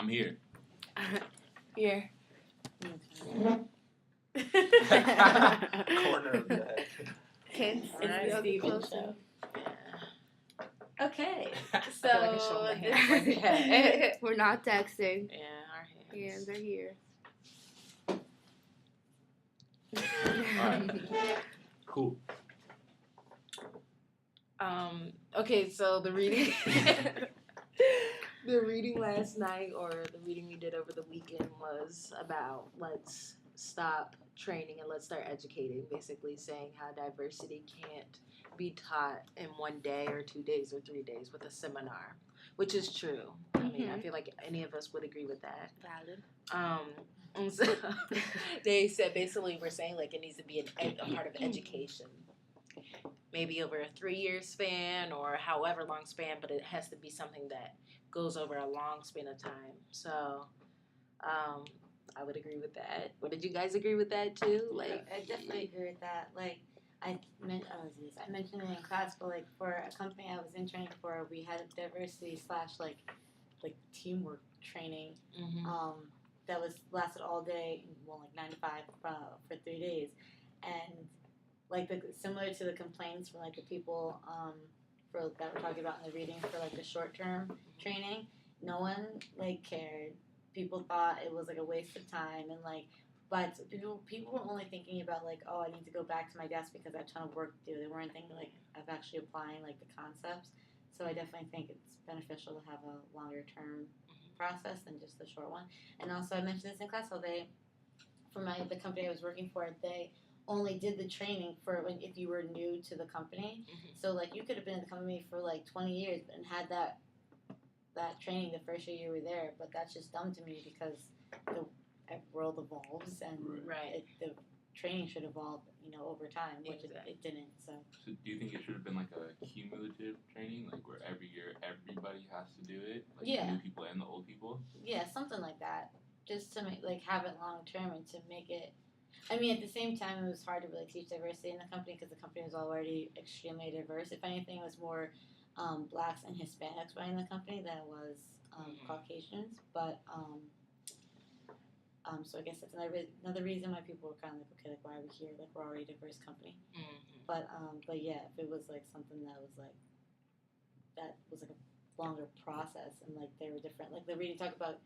I'm here. Here. Corner of the head. Kids, It's the Steven show. Okay, I feel like I show my hands like that. we're not texting. Yeah, our hands. Hands are here. Alright. Cool. Okay, so the reading the reading last night, or the reading we did over the weekend, was about let's stop training and let's start educating, basically saying how diversity can't be taught in 1 day or 2 days or 3 days with a seminar, which is true. I mean, I feel like any of us would agree with that. Valid. And so they said basically we're saying like it needs to be a part of education, maybe over a 3-year span or however long span, but it has to be something that goes over a long span of time. So I would agree with that. What, did you guys agree with that too? Like, I definitely agree with that. Like, I mentioned it in class, but like for a company I was interning for, we had a diversity / like teamwork training. That was lasted all day, well, like 9 to 5 for 3 days, and like similar to the complaints from like the people for that we're talking about in the reading for like the short term training. No one like cared. People thought it was like a waste of time, and like, but people were only thinking about like, oh, I need to go back to my desk because I have a ton of work to do. They weren't thinking like of actually applying like the concepts. So I definitely think it's beneficial to have a longer term process than just the short one. And also, I mentioned this in class all day. For the company I was working for, they only did the training for if you were new to the company. So like you could have been in the company for like 20 years and had that training the first year you were there, but that's just dumb to me because the world evolves and the training should evolve, over time, which it didn't. So do you think it should have been like a cumulative training, like where every year everybody has to do it, like the new people and the old people? Yeah, something like that, just to make have it long term and to make it. I mean, at the same time, it was hard to really teach diversity in the company because the company was already extremely diverse. If anything, it was more blacks and Hispanics running the company than it was Caucasians. But so I guess that's another reason why people were kind of like, okay, like why are we here? Like we're already a diverse company. But yeah, if it was like something that was like a longer process and like they were different, like the reading talk about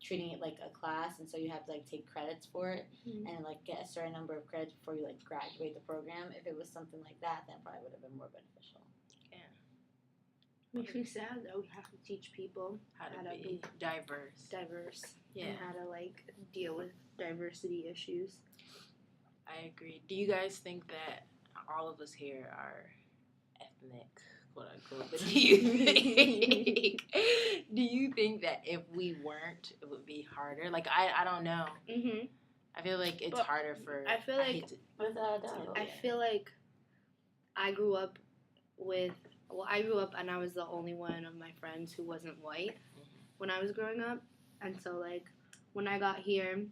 treating it like a class, and so you have to like take credits for it and like get a certain number of credits before you like graduate the program. If it was something like that, then it probably would have been more beneficial. Makes me sad that we have to teach people how to be diverse, and how to like deal with diversity issues. I agree. Do you guys think that all of us here are ethnic, quote unquote? But do you think that if we weren't, it would be harder? Like I don't know. I feel like it's harder for. I feel like I grew up and I was the only one of my friends who wasn't white when I was growing up. And so, like, when I got here,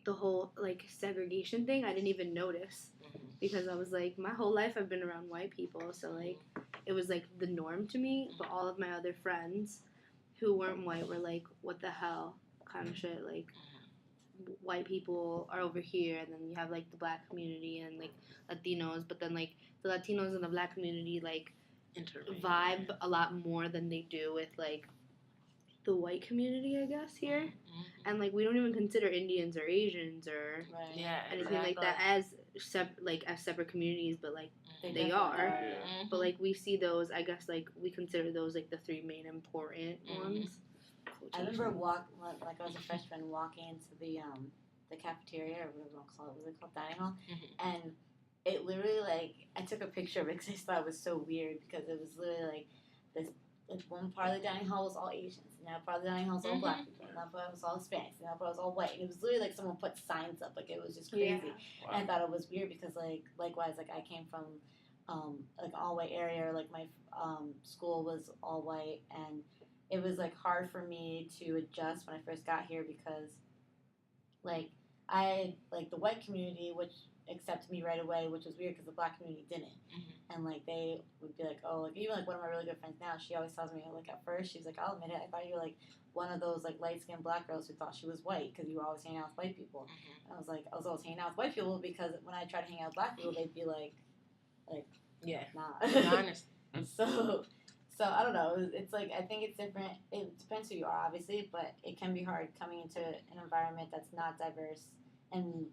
the whole, like, segregation thing, I didn't even notice. Because I was, like, my whole life I've been around white people. So, like, it was, like, the norm to me. But all of my other friends who weren't white were, like, what the hell kind of shit. Like, white people are over here. And then you have, like, the black community and, like, Latinos. But then, like, the Latinos and the black community, like, vibe a lot more than they do with like the white community, I guess, here. And like we don't even consider Indians or Asians or anything like that as separate communities, but like they are. But like we see those, I guess, like we consider those like the 3 main important ones. I remember like I was a freshman walking into the cafeteria or whatever you want to call it. Was it called dining hall? And it literally, like, I took a picture of it because I just thought it was so weird because it was literally, like, this, like, one part of the dining hall was all Asians, and now part of the dining hall was all black people, and now part was all Hispanics, and now part was all white, and it was literally, like, someone put signs up, like, it was just crazy, and I thought it was weird because, like, likewise, like, I came from, like, an all-white area, or, like, my school was all white, and it was, like, hard for me to adjust when I first got here because, like, the white community, which accept me right away, which was weird because the black community didn't. And like they would be like, oh, like even like one of my really good friends now, she always tells me like at first she's like, I'll admit it, I thought you were like one of those like light skinned black girls who thought she was white because you were always hanging out with white people. And I was like, I was always hanging out with white people because when I tried to hang out with black people, they'd be like Yeah. nah. Honest. So I don't know. It's like I think it's different. It depends who you are, obviously, but it can be hard coming into an environment that's not diverse and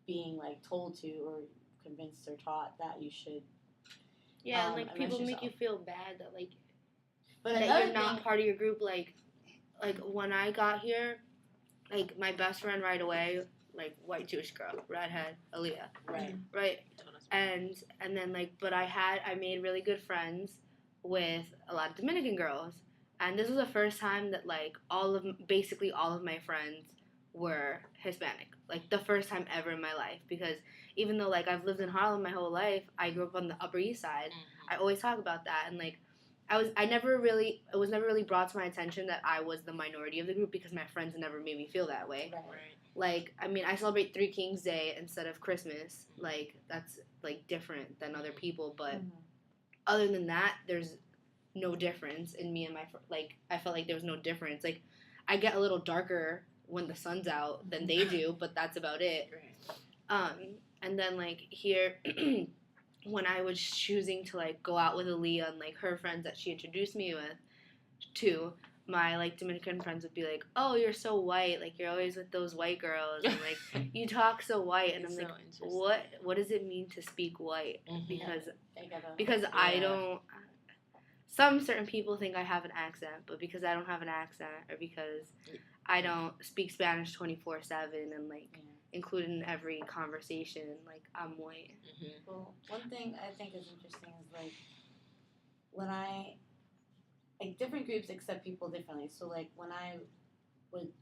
being like told to or convinced or taught that you should. Yeah, and like immerse people make yourself. you feel bad that like But that another you're not thing- part of your group. Like when I got here, like my best friend right away, like white Jewish girl, redhead, Aaliyah, Right. right? And then like, but I made really good friends with a lot of Dominican girls, and this was the first time that like basically all of my friends were Hispanic, like the first time ever in my life. Because even though like I've lived in Harlem my whole life, I grew up on the Upper East Side. I always talk about that, and like it was never really brought to my attention that I was the minority of the group because my friends never made me feel that way. Right. Like, I mean, I celebrate Three Kings Day instead of Christmas. Like, that's, like, different than other people. But other than that, there's no difference in me and my like, I felt like there was no difference. Like, I get a little darker when the sun's out than they do, but that's about it. And then, like, here, when I was choosing to, like, go out with Aaliyah and, like, her friends that she introduced me to, my like Dominican friends would be like, "Oh, you're so white. Like you're always with those white girls, and like you talk so white." And I'm It's like, so interesting. "What does it mean to speak white?" Because Yeah. I don't. Some certain people think I have an accent, but because I don't have an accent, or because I don't speak Spanish 24/7 and like included in every conversation, like I'm white. Well, one thing I think is interesting is like when different groups accept people differently. So like when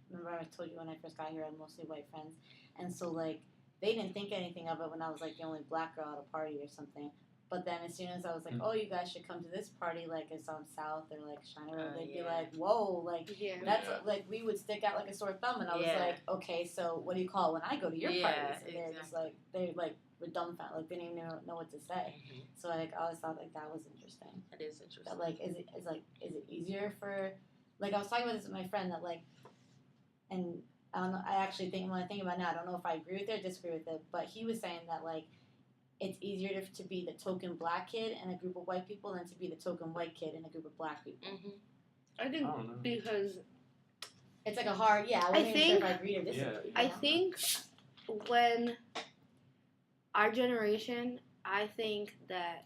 remember I told you when I first got here I had mostly white friends, and so like they didn't think anything of it when I was like the only black girl at a party or something. But then as soon as I was like, oh, you guys should come to this party, like it's on South or like China Road, they'd be like, whoa, like that's like we would stick out like a sore thumb, and I was like, okay, so what do you call it when I go to your parties? And they're just like were dumbfounded, like they didn't even know what to say. So like I always thought like that was interesting. It is interesting. That like is it easier for like I was talking about this with my friend that like, and I don't know, I actually think when I think about it now I don't know if I agree with it or disagree with it, but he was saying that like it's easier to be the token black kid in a group of white people than to be the token white kid in a group of black people. I think because it's like a hard I wasn't even sure if I agreed or disagreed. I think when our generation, I think that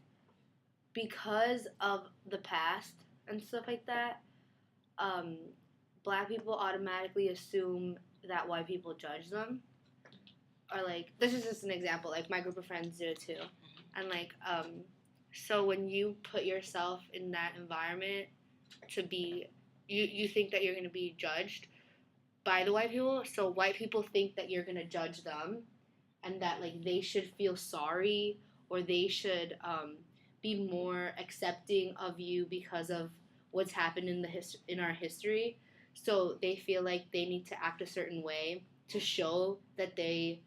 because of the past and stuff like that, black people automatically assume that white people judge them. Or like, this is just an example, like my group of friends do it too. And like, so when you put yourself in that environment to be, you think that you're going to be judged by the white people, so white people think that you're going to judge them and that like they should feel sorry or they should be more accepting of you because of what's happened in our history. So they feel like they need to act a certain way to show that they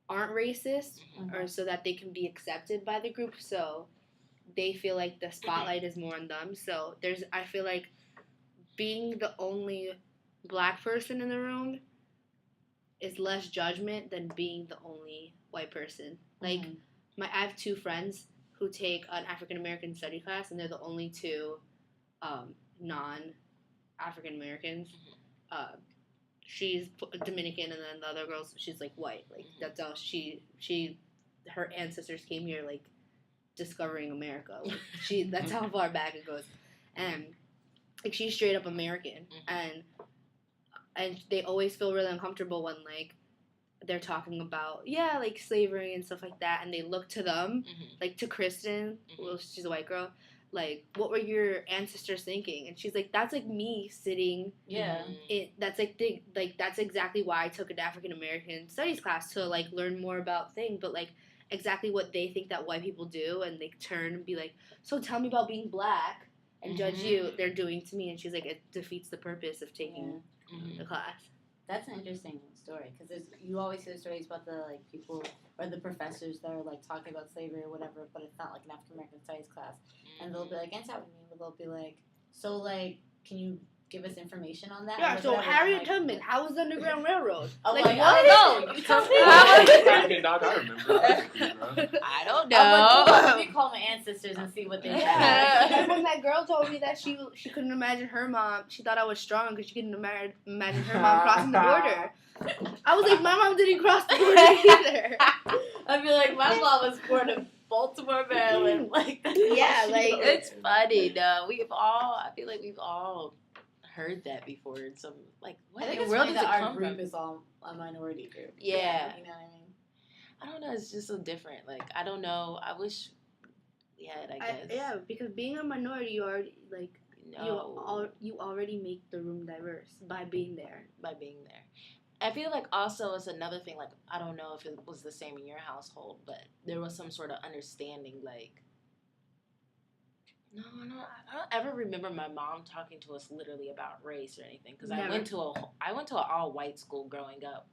aren't racist or so that they can be accepted by the group. So they feel like the spotlight is more on them. So I feel like being the only black person in the room is less judgment than being the only white person. Like I have two friends who take an African American study class, and they're the only two non-African Americans. She's Dominican, and then the other girl, she's like white. Like that's all her ancestors came here like discovering America. Like, that's how far back it goes, and like she's straight up American, and they always feel really uncomfortable when like they're talking about like slavery and stuff like that, and they look to them like to Kristen, well, she's a white girl. Like, what were your ancestors thinking? And she's like, that's like me sitting. That's like that's exactly why I took an African American studies class to like learn more about things, but like exactly what they think that white people do, and they turn and be like, so tell me about being black and judge you. They're doing to me, and she's like, it defeats the purpose of taking the class. That's an interesting story because you always hear stories about the like people or the professors that are like talking about slavery or whatever, but it's not like an African American studies class, and they'll be like, "And that would mean," but they'll be like, "So like, can you give us information on that?" Yeah, Or so whatever. Harriet Like, Tubman, how was the Underground Railroad? I'm Like, like, what? I don't know. You tell me. I remember. I don't I'm like, know. let me call my ancestors and see what they said. And when that girl told me that she couldn't imagine her mom, she thought I was strong because she couldn't imagine her mom crossing the border. I was like, my mom didn't cross the border either. I'd be like, my mom was born in Baltimore, Maryland. Like, Yeah, like, It's funny, though. I feel like we've all heard that before in some, like, what I think in it's the world funny does that it our come group from? is all a minority group. Yeah. You know what I mean? I don't know. It's just so different. Like, I don't know. I wish we had, I guess. Yeah, because being a minority, you already like No. you already make the room diverse by being there. By being there. I feel like also it's another thing, like, I don't know if it was the same in your household, but there was some sort of understanding, like, no, I don't ever remember my mom talking to us literally about race or anything, because I Never. went to an all-white school growing up.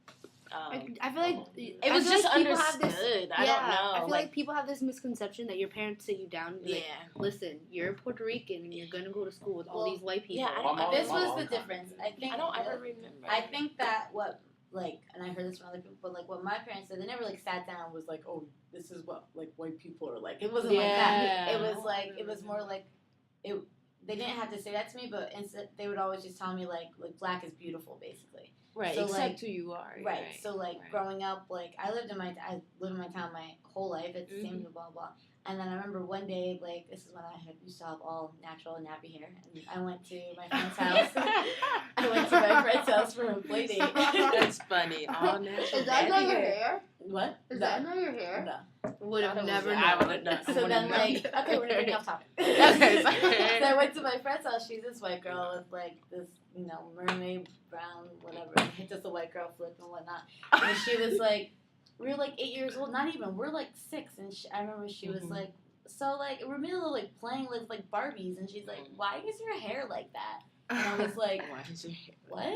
I feel like It was just people have this. understood. I Yeah, don't know. I feel like people have this misconception that your parents sit you down and be like, yeah. listen, you're Puerto Rican and you're gonna go to school with all these white people. Yeah, I don't. My This mom- was the difference. I think. I don't ever remember. I think that what like, and I heard this from other people, but like what my parents said, they never like sat down and was like, oh, this is what like white people are like. It wasn't like that. Yeah. It was like it was more like it. They didn't have to say that to me, but instead they would always just tell me like black is beautiful, basically. right, so, except like- who you are. Right. So like right. growing up, like I lived in my town my whole life. It's the same Mhm. blah blah. And then I remember one day, like this is when I used to have all natural nappy hair, and I went to my friend's house. I went to my friend's house for a play date. That's funny. All natural. Is that not your hair? hair? What? Is that not your hair? No. Would have Thought it never was- known. I would have known. So then, like, okay, we're getting off topic. Okay, so sorry. I went to my friend's house. She's this white girl with like this, mermaid brown, whatever, just a white girl flip and whatnot. And she was like, we were like 8 years old, not even. We're like 6, and I remember she was Mhm. like, so like we're in the middle of like playing with like Barbies, and she's like, why is your hair like that? And I was like, Why is your hair? what?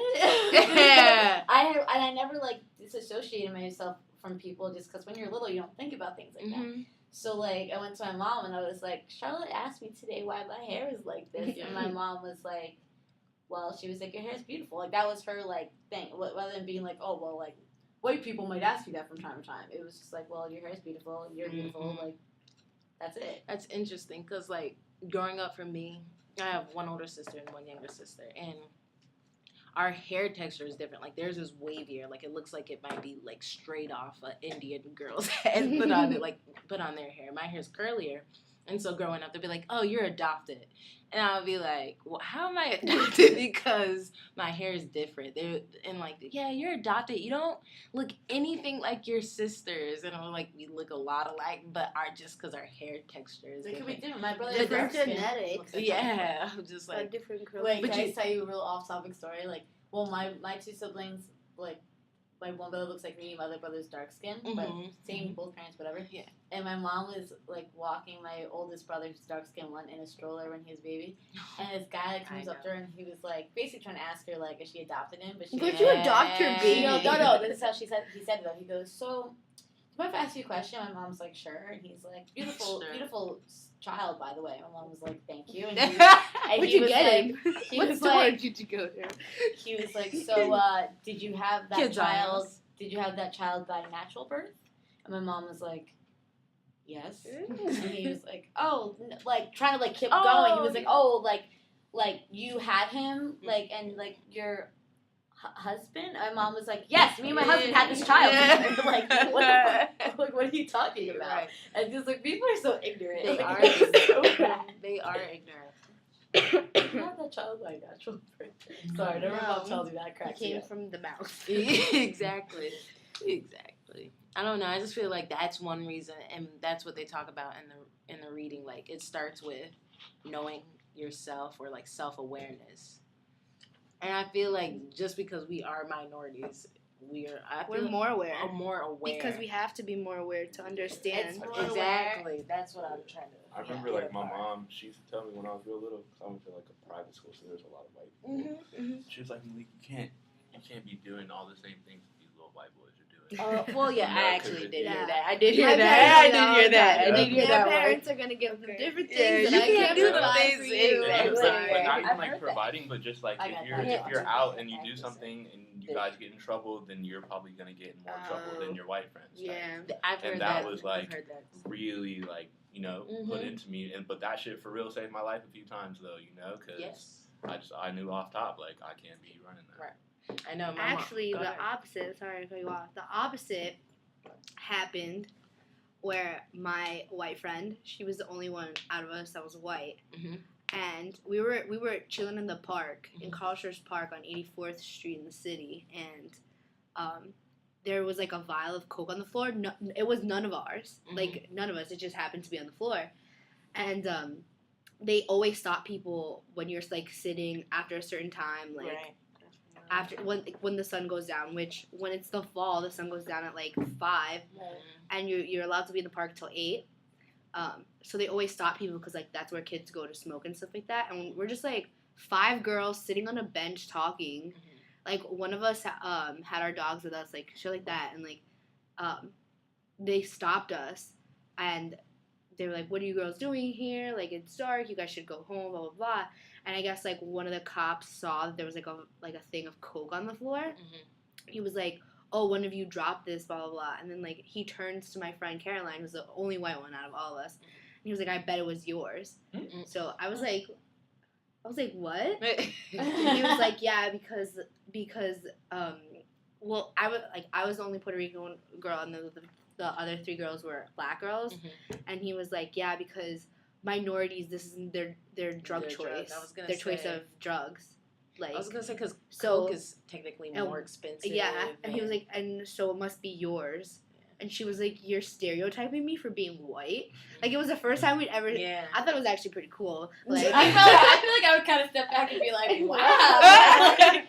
Yeah. I never like disassociated myself from people just because when you're little you don't think about things like that. Mhm. So like I went to my mom and I was like, Charlotte asked me today why my hair is like this, and my mom was like, well, she was like, your hair is beautiful. Like that was her like thing, rather than being like, oh well, like white people might ask you that from time to time. It was just like, well, your hair is beautiful, you're beautiful, Mhm. like that's it. That's interesting because, like, growing up for me, I have one older sister and one younger sister, and our hair texture is different. Like, theirs is wavier. Like, it looks like it might be, like, straight off an Indian girl's head, put on their hair. My hair's curlier. And so growing up, they'd be like, oh, you're adopted. And I'll be like, well, how am I adopted? Because my hair is different. And like, yeah, you're adopted. You don't look anything like your sisters. And I'm like, we look a lot alike, but just because our hair texture is It could be different. different. My brother Different is dark skin. genetics. Looks like Yeah, I'm just Like like, different curls. Wait, But can I you- tell you a real off-topic story? Like, well, my 2 siblings, like, my one brother looks like me, my other brother's dark skin, but Mhm, same, both parents, whatever. Yeah. And my mom was, like, walking my oldest brother, who's dark skin one, in a stroller when he was a baby. And this guy like, comes I up to her and he was, like, basically trying to ask her, like, if she adopted him, but she Would didn't. you adopt your baby? No, this is how he said it, though. He goes, so, do you mind if I ask you a question? My mom's like, sure. And he's like, beautiful, Sure. beautiful child, by the way. My mom was like, thank you. And Where'd he you was get like, him? he What was store like, did you go to? he was like, so did you have that Kids child? Islands. Did you have that child by natural birth? And my mom was like, yes. And he was like, oh, like trying to like keep going. He was like, oh, like you had him, like, and like your husband. And my mom was like, yes, me and my husband had this child. Yeah. Like, what the fuck? Like, what are you talking about? Right. And just like people are so ignorant. They Like, are it's so bad. They are ignorant. You had that child by natural birth. Sorry, never No. mom tells you that It cracks me came up. from the mouth. Exactly. I don't know. I just feel like that's one reason, and that's what they talk about in the reading. Like, it starts with knowing yourself or like self-awareness. And I feel like just because we are minorities, We're more aware. more aware Because we have to be more aware to understand. It's more exactly. That's what I'm trying to. I remember like my mom, she used to tell me when I was real little, 'cause I went to like a private school, so there was a lot of white people. Mm-hmm. She was like, Malik, you you can't be doing all the same things that these little white boys are doing. Well, yeah, You know, I 'cause actually it- did yeah. hear that. I did hear My that. parents I do did that hear all the that. I time. did hear Their that. parents are gonna give them different things, Yeah, and you I can't can't do the provide things for exactly. you. But Exactly. not I've even heard like that. providing, but just like I if got you're that. if you're Yeah. out and you do 100%. something and you guys get in trouble, then you're probably gonna get in more trouble than your white friends. type. Yeah. I've heard And that. that was I've like heard that. really like put Mhm. into me, but that shit for real saved my life a few times though, because Yes. I knew off top like I can't be running that. Right. I know. My Actually, mom. Go the ahead. opposite. Sorry to cut you off. The opposite happened where my white friend, she was the only one out of us that was white, Mhm. and we were chilling in the park in Mhm. Carlshurst Park on 84th Street in the city, and there was like a vial of Coke on the floor. No, it was none of ours. Mhm. Like none of us. It just happened to be on the floor, and they always stop people when you're like sitting after a certain time, like. Right. After when the sun goes down, which when it's the fall, the sun goes down at like 5, and you're allowed to be in the park till 8. So they always stop people because like that's where kids go to smoke and stuff like that. And we're just like 5 girls sitting on a bench talking. Mhm. Like one of us had our dogs with us, like shit like that, and like they stopped us and they were like, "What are you girls doing here? Like it's dark. You guys should go home." Blah blah blah. And I guess like one of the cops saw that there was like a thing of Coke on the floor. Mhm. He was like, "Oh, one of you dropped this, blah blah blah." And then like he turns to my friend Caroline, who's the only white one out of all of us, and he was like, "I bet it was yours." Mhm. So I was like, "What?" Mhm. And he was like, "Yeah, because well, I was the only Puerto Rican girl, and the other 3 girls were black girls." Mhm. And he was like, "Yeah, because minorities, this isn't their drug Their drug. choice. I was gonna Their choice say. of drugs." Like, I was gonna say because So- Coke is technically and- more expensive. yeah, and he was like, "And so it must be yours." And she was like, "You're stereotyping me for being white." Like it was the first time we'd ever. Yeah. I thought it was actually pretty cool. Like, I feel like I would kind of step back and be like, wow. Like,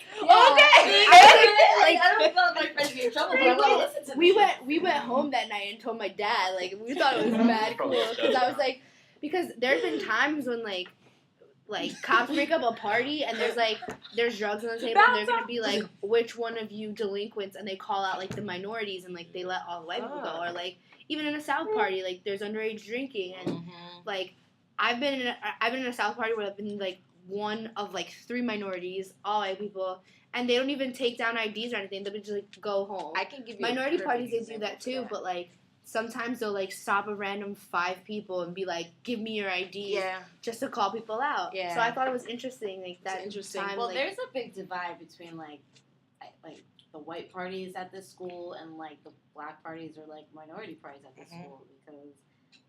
I don't feel like my friends get in trouble, but I want to listen to we them. went home that night and told my dad. Like we thought it was mad cool because I was like, because there's been times when like cops break up a party and there's drugs on the table and they're gonna be like, which one of you delinquents, and they call out like the minorities and like they let all the white people go, or like even in a South party like there's underage drinking, and Mhm. like I've been in a South party where I've been like one of like 3 minorities, all white people, and they don't even take down IDs or anything. They'll just like go home. I can give you Minority a parties, perfect they do that example too, for but like sometimes they'll like stop a random 5 people and be like, "Give me your ID," yeah, just to call people out. Yeah. So I thought it was interesting, like that. It's interesting. Time, Well, like, there's a big divide between like the white parties at this school and like the black parties or like minority parties at this Mhm. school, because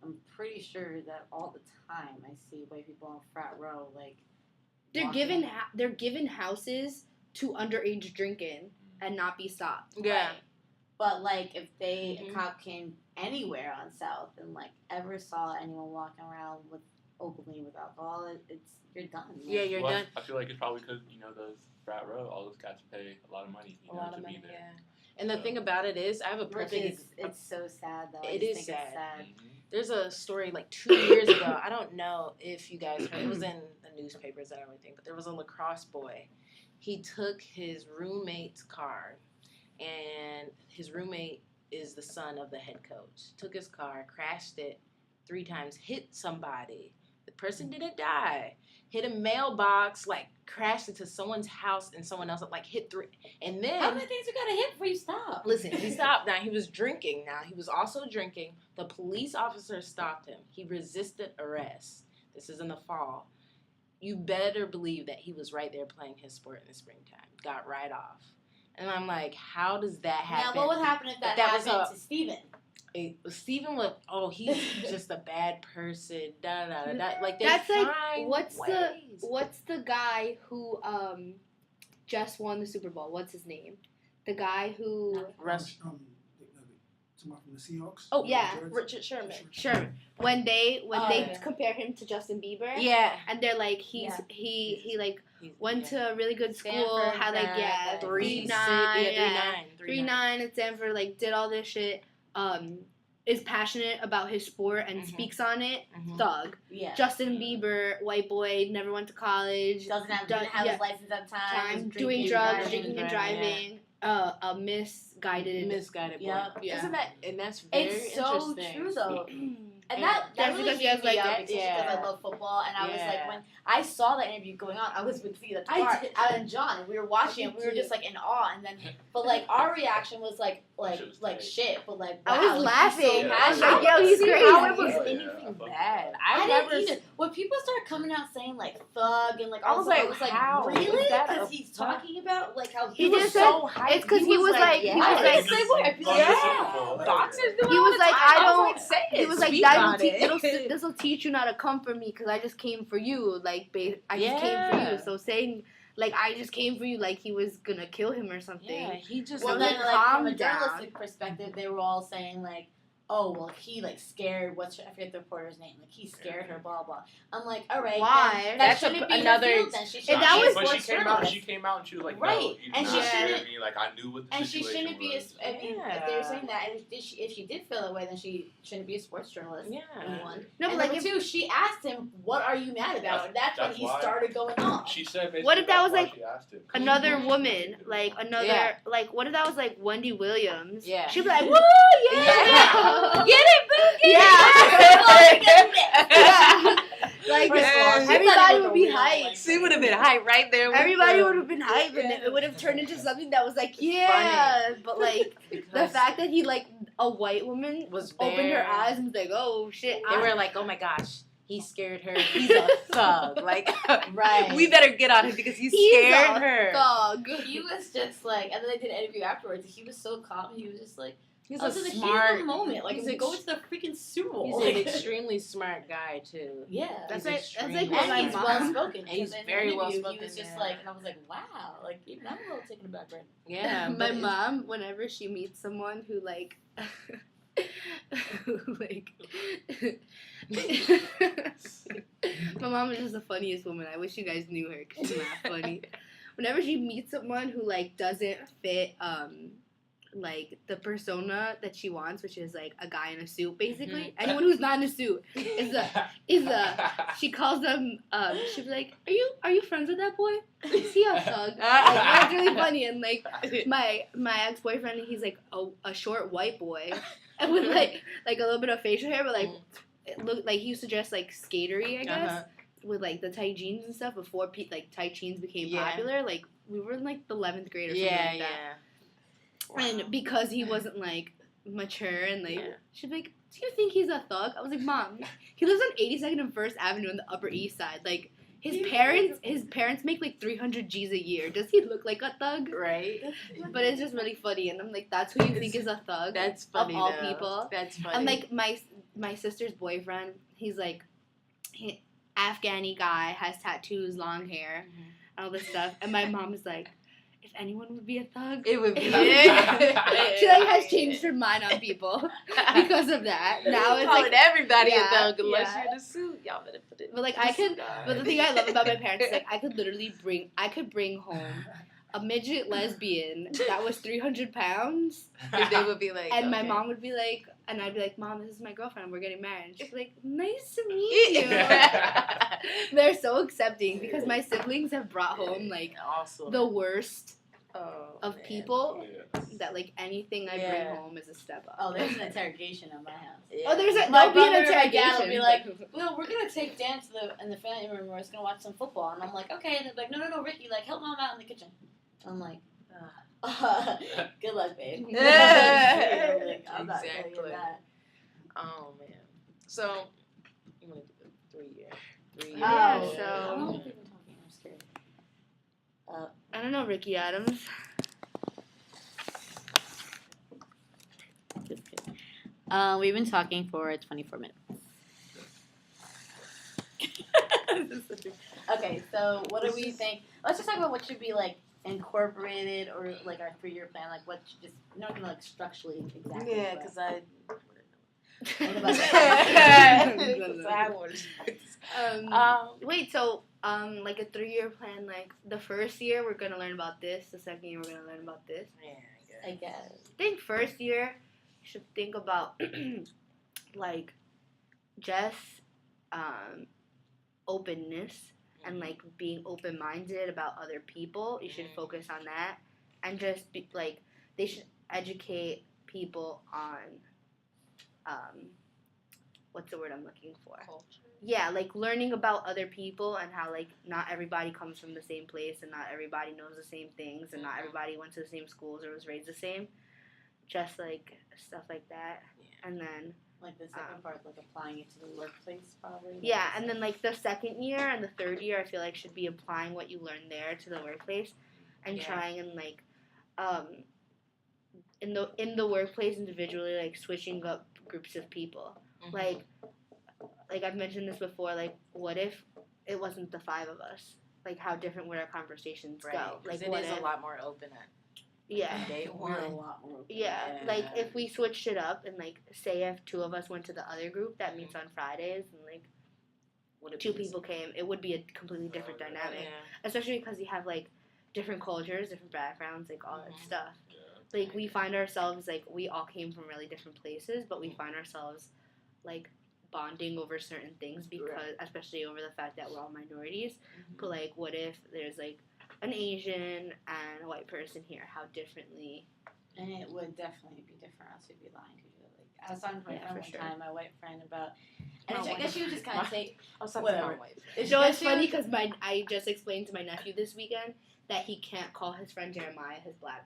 I'm pretty sure that all the time I see white people on frat row like they're walking- given houses to underage drinking and not be stopped. Yeah. Right. But like if a Mhm. cop came anywhere on South and like ever saw anyone walking around with openly with alcohol, it's you're done. Like, Yeah, you're Well, done. I feel like it's probably because those frat row, all those cats pay a lot of money, A lot to of be money, there. yeah. And the So- thing about it is, I have a which perfect. is it's so sad though. I It just is think sad. It's sad. Mhm. There's a story like 2 years ago. I don't know if you guys heard. It was in the newspapers and everything. But there was a lacrosse boy. He took his roommate's car, and his roommate is the son of the head coach. Took his car, crashed it 3 times, hit somebody. The person didn't die. Hit a mailbox, like crashed into someone's house, and someone else like hit 3. And then How many things you gotta hit before you stop? listen, he stopped. Now he was drinking. Now he was also drinking. The police officer stopped him. He resisted arrest. This is in the fall. You better believe that he was right there playing his sport in the springtime. Got right off. And I'm like, how does that happen? Now, what would happen if that was happened to Steven? Stephen was, he's just a bad person. Da da da da. Like they That's like find what's ways. the guy who just won the Super Bowl? What's his name? The guy who Russ. Somebody from the Seahawks. Oh yeah, Richard Sherman. Sure. When they yeah. compare him to Justin Bieber, Yeah. and they're like Yeah. he like He's- went to a really good school, Stanford, had like that, 3.9, 3.9. 3.9 at Stanford, like did all this shit. is passionate about his sport and speaks on it, thug. Yeah. Justin Bieber, white boy, never went to college, Didn't have his license at the time. doing drugs, drinking and driving. A misguided boy. Yep. Yeah. Isn't that? And that's very It's so interesting. true though. And that's that really because he has, screwed me like, up, especially because I love football, and I was like, when I saw that interview going on, I was with Zia, Adam and John, and we were watching it, we were just like in awe, and then, but like our reaction was like shit, but like wow, I was laughing. So I was like, yo, he's crazy. How it was anything bad? I didn't either. When people started coming out saying like thug and like all I was this, like, I was like, how? really? Is that Because a he's talking about like how He was just so said hyped. it's because he was like, yeah. he was I like, was the same way. I feel like, Yeah. boxers do he it all was the like, time. I was don't. like, say it. He was like, Speak that on this'll teach you not to come for me because I just came for you. Like, I just came for Yeah. you. So saying like I just came for you, like he was gonna kill him or something. Yeah, he just. well, So then he like from calmed a down. journalistic perspective, they were all saying like, oh well, he like scared. I forget the reporter's name. Like he scared her. Blah blah. I'm like, all right. Why? Then, That's that shouldn't be another- her field, then. She If shouldn't that be a was- but sports she came out. journalist. She came out and she was like, Right. no, you And did she not shouldn't- scare me. Like I knew what the And she situation shouldn't be. was. I mean, if they were saying that, and if she did feel that way, then she shouldn't be a sports journalist. Yeah. Number one. No, but and like number two, she asked him, "What are you mad about?" And that's when That's he why. started going off. She said basically What if that was, that's why like, she asked him. another Mhm. woman, like another, Yeah. like what if that was like Wendy Williams? Yeah. She'd be like, woo, yeah, Yeah. get it, boo, get it. Like First of all, she's not everybody even would be a real, hyped. like- She would have been hyped right there. with Everybody the- would have been hyped, and it would have turned into something that was like, yeah. But like the Because fact that he like a white woman was opened her there. eyes and was like, oh shit, They were like, oh my gosh, he scared her. He's a thug. Like, Right. we better get on him because he He's scared a her. dog. He was just like, and then they did an interview afterwards. And he was so calm. He was just like, He's I was in the heat smart. of the moment. Like, he's I'm going to the freaking Super Bowl. He's Like, an extremely smart guy too. yeah. That's He's like extremely what my And he's mom. well spoken. And he's in the very interview, well-spoken, He was just yeah. like, and I was like, wow, like even I'm a little taken aback right now. Yeah, My but it's- mom, whenever she meets someone who like, like, my mom is just the funniest woman. I wish you guys knew her because she's not funny. Whenever she meets someone who like doesn't fit like the persona that she wants, which is like a guy in a suit, basically. Anyone who's not in a suit is a she calls them she'll be like, are you friends with that boy? Is he a thug? Like, that's really funny. And like my ex-boyfriend, he's like a short white boy and with like a little bit of facial hair, but like it looked like he used to dress like skatery, I guess, with like the tight jeans and stuff before like tight jeans became Yeah. popular. Like we were in like the 11th grade or something yeah, like that. yeah. And because he wasn't like mature and like Yeah. she'd be like, do you think he's a thug? I was like, Mom, he lives on 82nd and 1st Avenue on the Upper East Side. Like his parents make like 300 G's a year. Does he look like a thug? Right? But it's just really funny, and I'm like, that's who you think is a thug? That's funny. all though. people. That's funny. And like my sister's boyfriend, he's like Afghani guy, has tattoos, long hair, and all this stuff. And my mom is like, if anyone would be a thug, it would be. she like has changed her mind on people because of that. Now it's calling like, everybody yeah, a thug unless yeah. you're in a suit. Y'all better put it. but like in I a could. suit. But the thing I love about my parents is like I could literally bring home a midget lesbian that was 300 pounds, And they would be like, and my okay. mom would be like, and I'd be like, Mom, this is my girlfriend. We're getting married. And she'd be like, nice to meet you. They're so accepting because my siblings have brought home like awesome. the worst of of people. Yeah. That like anything I Yeah. bring home is a step up. Oh, there's an interrogation at my house. Oh, there's a My there'll be an brother and my interrogation. dad will be like, well, we're gonna take Dan to the family room. We're just gonna watch some football, and I'm like, okay. And they're like, no, Ricky, like help Mom out in the kitchen. I'm like, good luck, babe. Yeah. Like, I'm not telling you Exactly. that. Oh man. So you want to do the 3 year? 3 years. Yeah, Oh, so- how long have we been talking? I'm scared. I don't know, Ricky Adams. Just kidding. We've been talking for 24 minutes. Okay, so what do we think? Let's just talk about what should be like incorporated or like our 3-year plan. Like what should just not gonna like structurally exactly. Yeah, but- because I. What about that? Wait, so like a 3-year plan, like the first year we're gonna learn about this, the second year we're gonna learn about this. Yeah, I guess. I think first year you should think about like just openness and like being open-minded about other people. You should focus on that, and just be like they should educate people on what's the word I'm looking for? Culture. Yeah, like learning about other people and how like not everybody comes from the same place and not everybody knows the same things and not everybody went to the same schools or was raised the same. Just like stuff like that. Yeah. And then Like the second part, like applying it to the workplace, probably. yeah, and then like the second year and the third year, I feel like should be applying what you learned there to the workplace, and trying and like, in the workplace individually, like switching up groups of people. Like I've mentioned this before. Like, what if it wasn't the 5 of us? Like, how different would our conversations go? Like, it what is if, a lot more open at yeah. day We're a one. lot more. Yeah, like if we switched it up and like say if 2 of us went to the other group that meets on Fridays and like Would it 2 be people came, it would be a completely different dynamic. Yeah. Especially because you have like different cultures, different backgrounds, like all that Mhm. stuff. Like we find ourselves like we all came from really different places, but we find ourselves like bonding over certain things because especially over the fact that we're all minorities. But like what if there's like an Asian and a white person here? How differently? And it would definitely be different, else we'd be lying to you. Like, I was talking to my Yeah, friend for one sure. time, my white friend, about, and My I guess she was just kind of saying, I was talking Whatever. to my wife. So it's funny because I just explained to my nephew this weekend that he can't call his friend Jeremiah his brown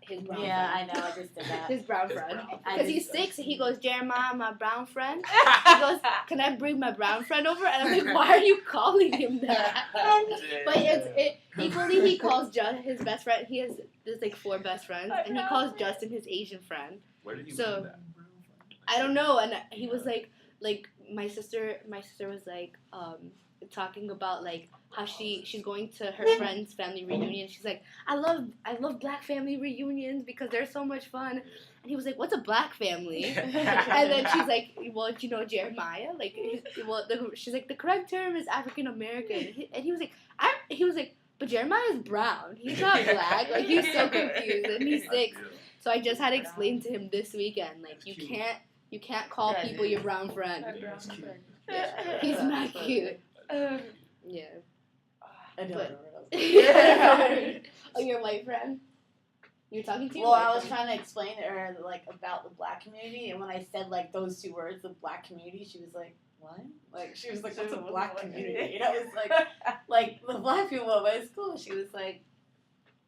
yeah, friend. I know, I just did that. His brown His friend. brown Because he's 6 and he goes, Jeremiah, my brown friend. He goes, can I bring my brown friend over? And I'm like, why are you calling him that? But it equally he calls his best friend. There's like 4 best friends, and he calls Justin his Asian friend. Where did you So- learn that? I don't know, and he was like my sister was like talking about like how she's going to her friend's family reunion. She's like, I love black family reunions because they're so much fun. And he was like, what's a black family? And then she's like, well, do you know Jeremiah? Like, she's like, the correct term is African American. And he was like, but Jeremiah's brown. He's not black. Like, he's so confused, and he's 6. So I just had to explain to him this weekend, like, you can't call people your brown friend. That's cute. Yeah, he's not cute. Yeah. I don't But- remember what I was saying. Oh, your white friend? You're talking to your Well, white I was friend? trying to explain to her like about the black community, and when I said like those 2 words, the black community, she was like, "What?" Like she was like, "What's a black community?" And I was like the black people at my school. She was like,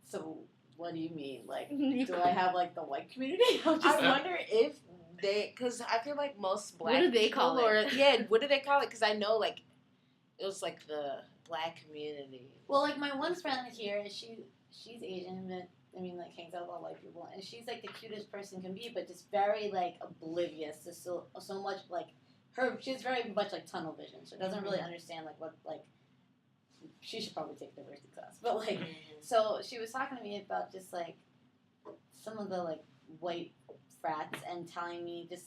"So what do you mean? Like, do I have like the white community?" I'm just I like, wonder if they, because I feel like most black What do they people call it? what do they call it? Because I know like it was like the black community. well, like my one friend here, she's Asian, but I mean, like hangs out with all white people, and she's like the cutest person can be, but just very like oblivious to so much like her. She's very much like tunnel vision, so doesn't really understand like what like. She should probably take diversity class, but like, so she was talking to me about just like some of the like white frats and telling me just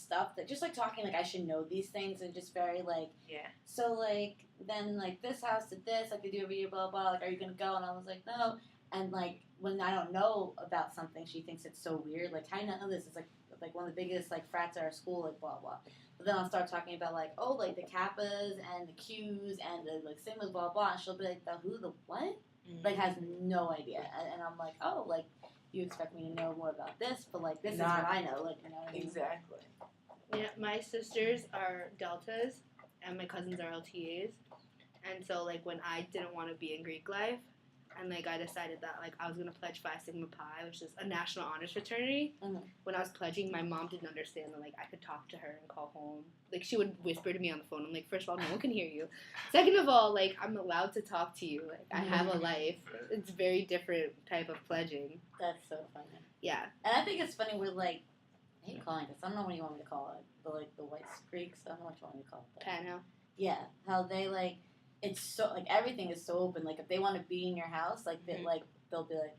stuff that just like talking like I should know these things and just very like Yeah. so like then like this house did this like they do every year blah blah like are you gonna go, and I was like no, and like when I don't know about something she thinks it's so weird like how do you not know this, it's like one of the biggest like frats at our school like blah blah, but then I'll start talking about like oh like the Kappas and the Qs and the like Sigmas blah blah, and she'll be like the who the what, like has no idea, and I'm like oh like you expect me to know more about this, but like this is what I know, like you know what I mean? Exactly. Yeah, my sisters are Deltas, and my cousins are LTAs. And so, like, when I didn't want to be in Greek life, and, like, I decided that, like, I was going to pledge Phi Sigma Pi, which is a national honors fraternity. Mhm. When I was pledging, my mom didn't understand that, like, I could talk to her and call home. Like, she would whisper to me on the phone. I'm like, first of all, no one can hear you. Second of all, like, I'm allowed to talk to you. Like, I have a life. It's very different type of pledging. That's so funny. Yeah. And I think it's funny with like I hate calling this. I don't know what you want me to call it, but like the white Greeks. I don't know what you want me to call it. Panel. Yeah, how they like it's so like everything is so open. Like if they want to be in your house, like they like they'll be like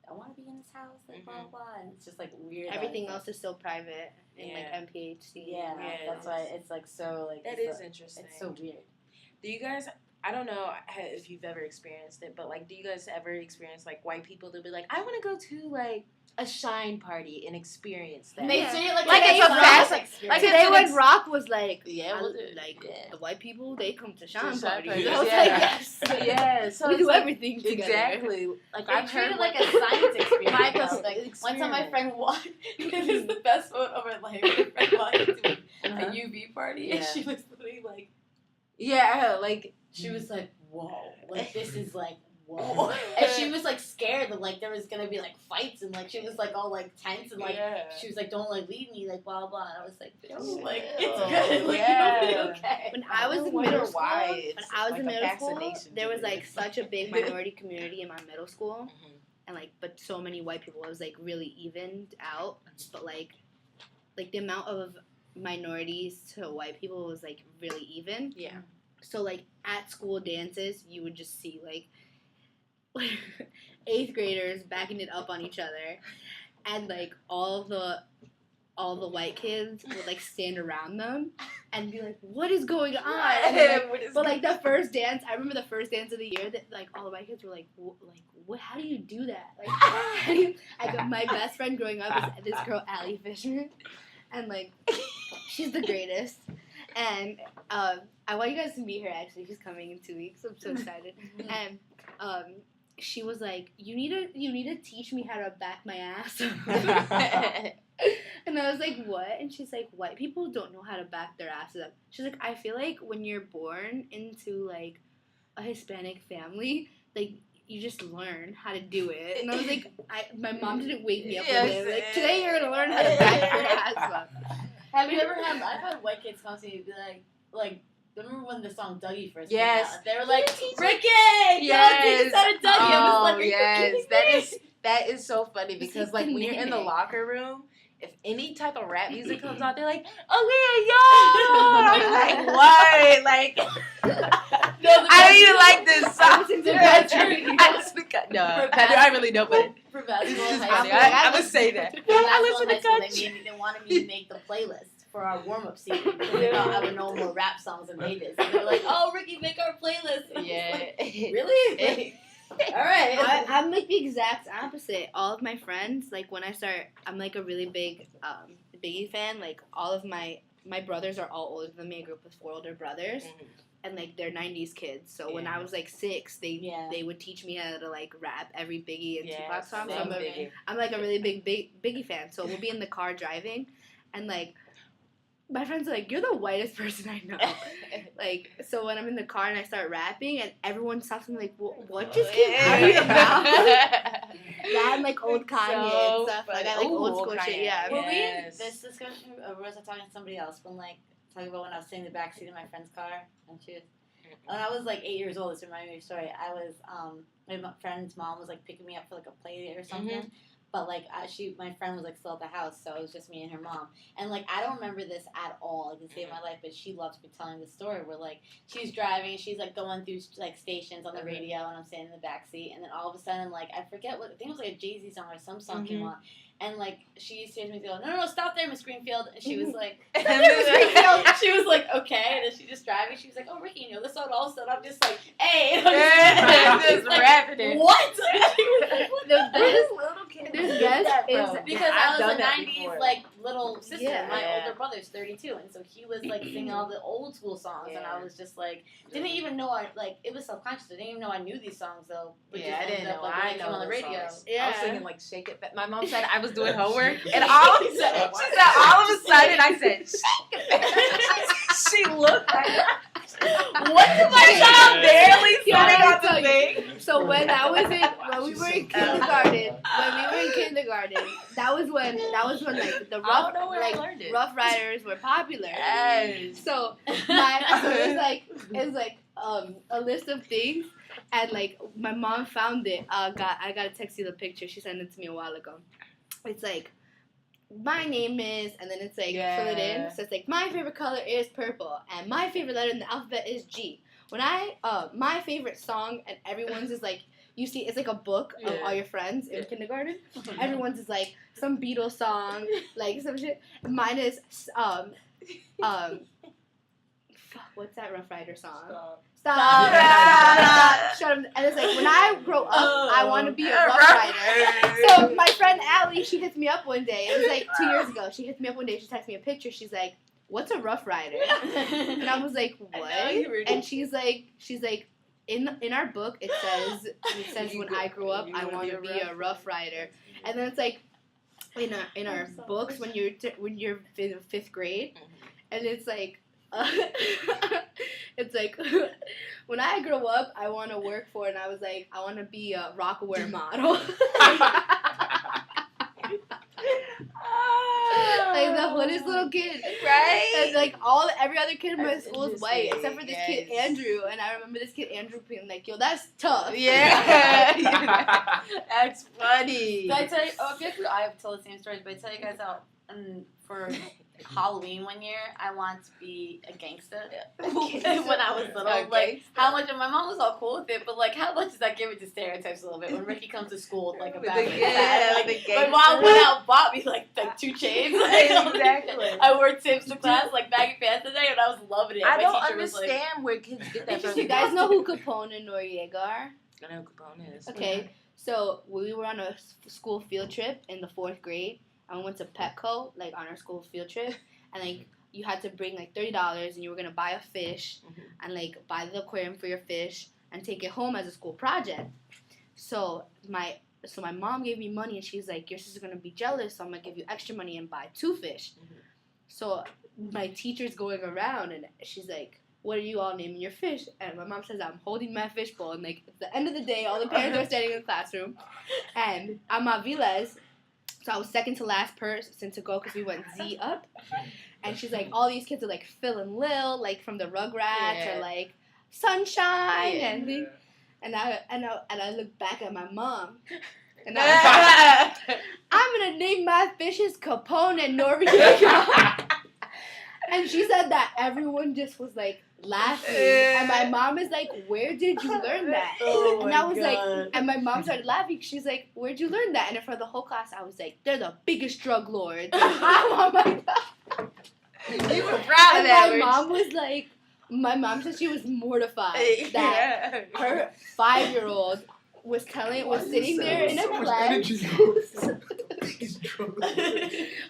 I want to be in this house, like blah blah, and it's just like weird. Everything that else is so private in, Yeah. like, MPHC. Yeah, Yeah, that's why it's like so like That it's is so- interesting. It's so weird. Do you guys I don't know if you've ever experienced it, but like, do you guys ever experience like white people to be like, I want to go to like a shine party and experience that? They Yeah. say it like Like, it's it's a fast- experience. like, Today it's when an Rock was like, Yeah, I- was it? like Yeah. the white people, they come to shine Shine parties. parties, I was yeah. like, yes. Yeah, so we it's do like, everything together. exactly. Like They I've treat heard it like a science experience. Like a though. Like, experience. one time my friend walked. This is the best photo of her life. My friend walked into Uh-huh. a UV party and Yeah. she was literally like, Yeah, like she was like, whoa, like this is like. Whoa. And she was like scared that like there was gonna be like fights and like she was like all like tense and like yeah. she was like, don't like leave me, like blah blah. And I was like, no, like Yeah. it's good, like Yeah. you'll be okay. When I was in wonder middle school, why when it's I was like in a middle school, fascination there to was me. like such a big minority community in my middle school, Mhm. and like, but so many white people. It was like really evened out, but like the amount of minorities to white people was like really even. Yeah. So like at school dances, you would just see like 8th graders backing it up on each other, and like all the white kids would like stand around them and be like, "What is going on?" And then, like, but like the first dance, I remember the first dance of the year that like all the white kids were like, "What? How do you do that?" Like, how do you, I got my best friend growing up is this girl Allie Fisher, and like she's the greatest. And I want you guys to meet her. Actually, she's coming in 2 weeks. I'm so excited. And she was like, "You need to teach me how to back my ass." And I was like, "What?" And she's like, "White people don't know how to back their asses up." She's like, "I feel like when you're born into like a Hispanic family, like you just learn how to do it." And I was like, my mom didn't wake me up one day. Like, today you're gonna learn how to back your ass up. Have you ever had? I've had white kids come to me and be like. Remember when the song Dougie first came Yes. out? They were like, Ricky! Yes. Don't teach us how to Dougie. I was like, are you kidding me? that is so funny It's because like like the when you're in the name. locker room, if any type of rap music comes out, they're like, "Oh yeah, yo!" I'm like, what? Like, I don't even like this song. I listen to country. I listen to country. No, I really don't. But For it's basketball just high funny. school, I'm gonna say that. for I basketball listen to high school, country. they wanted me to make the playlist for our warm-up season because they thought I would know more rap songs than they did. So they were like, "Oh, Ricky, make our playlist." And I was Yeah. like, really? Like, all right. I'm like the exact opposite. All of my friends, like when I start, I'm like a really big Biggie fan. Like all of my brothers are all older than me. I grew up with 4 older brothers, and like they're 90s kids. So when Yeah. I was like 6, Yeah. they would teach me how to like rap every Biggie and Yeah, Tupac song. So same I'm, Biggie. I'm like a really big Biggie fan. So we'll be in the car driving, and like my friends are like, "You're the whitest person I know." Like, so when I'm in the car and I start rapping, and everyone stops and like, "What just came out of your mouth?" That and like old Kanye and stuff. Like I like Ooh, old school shit. Kanye. Yeah. Were we in Yes. this discussion, or was I talking to somebody else when like talking about when I was sitting in the backseat of my friend's car and she was when I was like 8 years old, this reminded me of a story. I was my friend's mom was like picking me up for like a play date or something. But like my friend was like still at the house, so it was just me and her mom. And like I don't remember this at all, like to save my life, but she loves me telling the story where like she's driving, she's like going through like stations on the radio, and I'm sitting in the back seat, and then all of a sudden like I forget what I think it was like a Jay-Z song or some song came on, and like she says me go, no, stop there, Miss Greenfield, and she was like, stop there, Miss Greenfield. She was like, okay, and then she just driving. She was like, oh Ricky, you know this song. All of a sudden I'm just like, hey, and I'm Just like, rapping it. what? She was like, what The the best, little kid the best is because I've I was done a that 90s before. like little sister. Yeah. My Yeah. older brother's 32, and so he was like singing all the old school songs, and I Yeah. was just like, didn't even know it was subconscious. I didn't even know I knew these songs though. But Yeah, I just didn't ended up, know. like, when I they know came on the those radio. songs. I Yeah. was singing like "Shake It Back." My mom said I was doing homework, and all of a sudden, she said all of a sudden I said "Shake It Back." She looked like, "What did my child barely Yeah, sitting I on tell the you. thing?" So when we were in kindergarten, that was when like the I rough don't know where I like learned it. Rough Riders were popular. Yes. So it was like a list of things, and like my mom found it. I gotta text you the picture. She sent it to me a while ago. It's like, my name is, and then it's like fill it in. Yeah. So it's like, my favorite color is purple, and my favorite letter in the alphabet is G. When my favorite song, and everyone's is like, you see, it's like a book of Yeah. all your friends in kindergarten. Everyone's is like some Beatles song, like some shit. Mine is fuck, what's that Rough Rider song? Stop. Shut up. And it's like, when I grow up, I want to be a Rough Rider. So my friend Allie, she hits me up one day. It was like 2 years ago. She hits me up one day. She texts me a picture. She's like, what's a Rough Rider? And I was like, what? And she's like, in our book, it says when I grow up, I want to be a Rough Rider. And then it's like, in our books when you're in 5th grade, and it's like, it's like, when I grow up, I want to work for, and I was like, I want to be a Rockaware model. Like the hoodest little kid, right? And like every other kid in my school is white except for this kid Andrew, and I remember this kid Andrew being like, "Yo, that's tough." Yeah, that's funny. Did I tell you? Oh, I have told the same stories, but I tell you guys how for Halloween one year, I wanted to be a gangster. When I was little, like how much? And my mom was all cool with it, but like how much does that give it to stereotypes a little bit? When Ricky comes to school with like a bag, my mom went out and bought me like 2 chains. Exactly. I wore Tips to class like baggy pants today, and I was loving it. I My don't teacher understand where kids get that from. You guys know who Capone and Noriega are? I know Capone is. Okay, so we were on a school field trip in the 4th grade. And we went to Petco, like, on our school field trip. And, like, you had to bring, like, $30, and you were going to buy a fish and, like, buy the aquarium for your fish and take it home as a school project. So my mom gave me money, and she's like, your sister's going to be jealous, so I'm going to give you extra money and buy 2 fish. So my teacher's going around, and she's like, what are you all naming your fish? And my mom says, I'm holding my fishbowl. And, like, at the end of the day, all the parents are standing in the classroom. And Amaviles... So I was second to last person to go because we went Z up. And she's like, all these kids are like Phil and Lil, like from the Rugrats, or like Sunshine. And I look back at my mom. And I was like, I'm going to name my fishes Capone and Noriega. And she said that everyone just was like laughing. And my mom is like, where did you learn that? And I was like, and my mom started laughing. She's like, where'd you learn that? And in front of the whole class, I was like, they're the biggest drug lords. Oh my God. You were proud of that. My mom was like, my mom said she was mortified that her 5-year-old was sitting there in a class.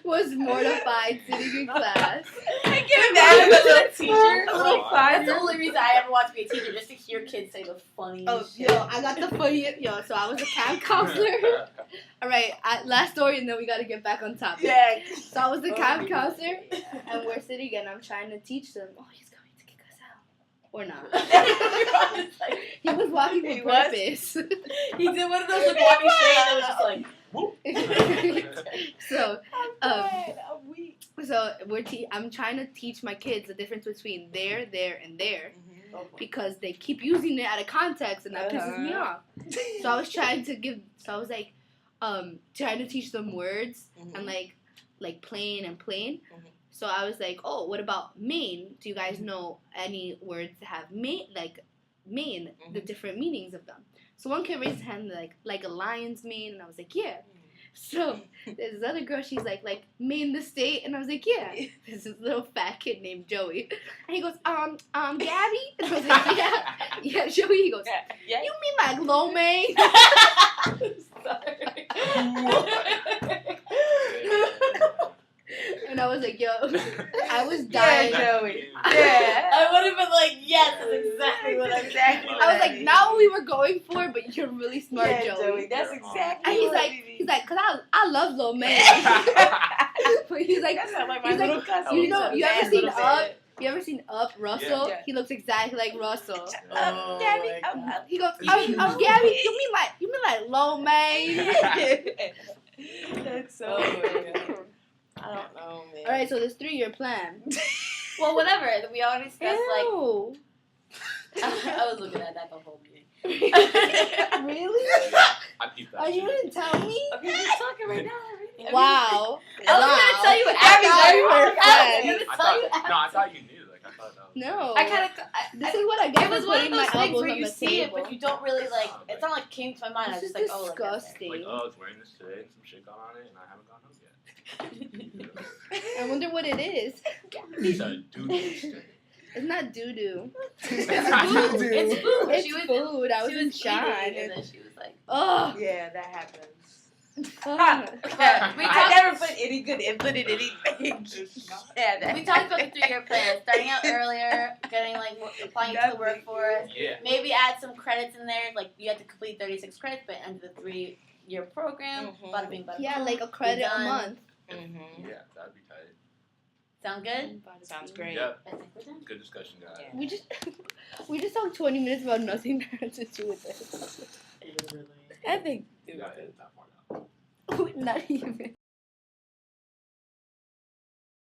Was mortified sitting in class. I get mad as a teacher. That's the only reason I ever want to be a teacher, just to hear kids say the funniest shit. Yo, I got the funniest. So I was a camp counselor. All right, last story, and then we got to get back on topic. Yeah. So I was the camp counselor, and we're sitting, and I'm trying to teach them. Oh, he's going to kick us out. Or not. He was walking with purpose. He did one of those like walking straight, and it was just like. So, I'm weak. So I'm trying to teach my kids the difference between there, and there, because they keep using it out of context, and that pisses me off. So I was trying to teach them words and like plain and plain. So I was like, oh, what about mane? Do you guys know any words that have mane, the different meanings of them? So one kid raised his hand like a lion's mane, and I was like, yeah. So there's this other girl, she's like Maine the state, and I was like, yeah. There's this little fat kid named Joey, and he goes, Gabby, and I was like, yeah, Joey. He goes, yeah. You mean like Lo Mein? And I was like, yo, I was dying. Yeah, Joey. I would have been like, yes, that's exactly what I was like, not what we were going for, but you're really smart, Joey. That's exactly. And he's like, cause I love Lo Mein. But he's like, you ever seen Up? You ever seen Up, Russell? Yeah. He looks exactly like Russell. Gabby. He goes, Gabby, you mean like Lo Mein? That's so weird. I don't know, man. Alright, so this 3-year plan. Well, whatever. We already discussed, Ew. I was looking at that the whole meeting. Really? I peeped that Are you shit. gonna tell me? Okay, we're talking right now. Wow. I was gonna tell you I thought you knew. Like, I thought that was... No. I kind of. This is what I get It was for one of putting those my things elbows where on you the see table. it, but you don't really like. It's not like came to my mind. I was This just is like, oh, disgusting. Like, oh, I was wearing this today and some shit got on it and I haven't gone home yet. I wonder what it is. It's a dude stick. It's not doo doo. It's food. It's food. It's She was- food. I was she in was shock. eating, and then she was like, Oh. Yeah, that happens. We I talked- never put any good input in anything. Yeah, that we talked about the 3-year plan, starting out earlier, getting like applying to the workforce. Yeah. Maybe add some credits in there, like you have to complete 36 credits, but end of the 3-year program. Mhm. Bada bing, bada Yeah, boom. like a credit a done. month. Mm-hmm. Yeah, that'd be tight. Sound good? Sounds great. Yep. I think we're done. Good discussion, guys. Yeah. We just talked 20 minutes about nothing that had to do with this. Literally. I think You gotta edit that part out. not even.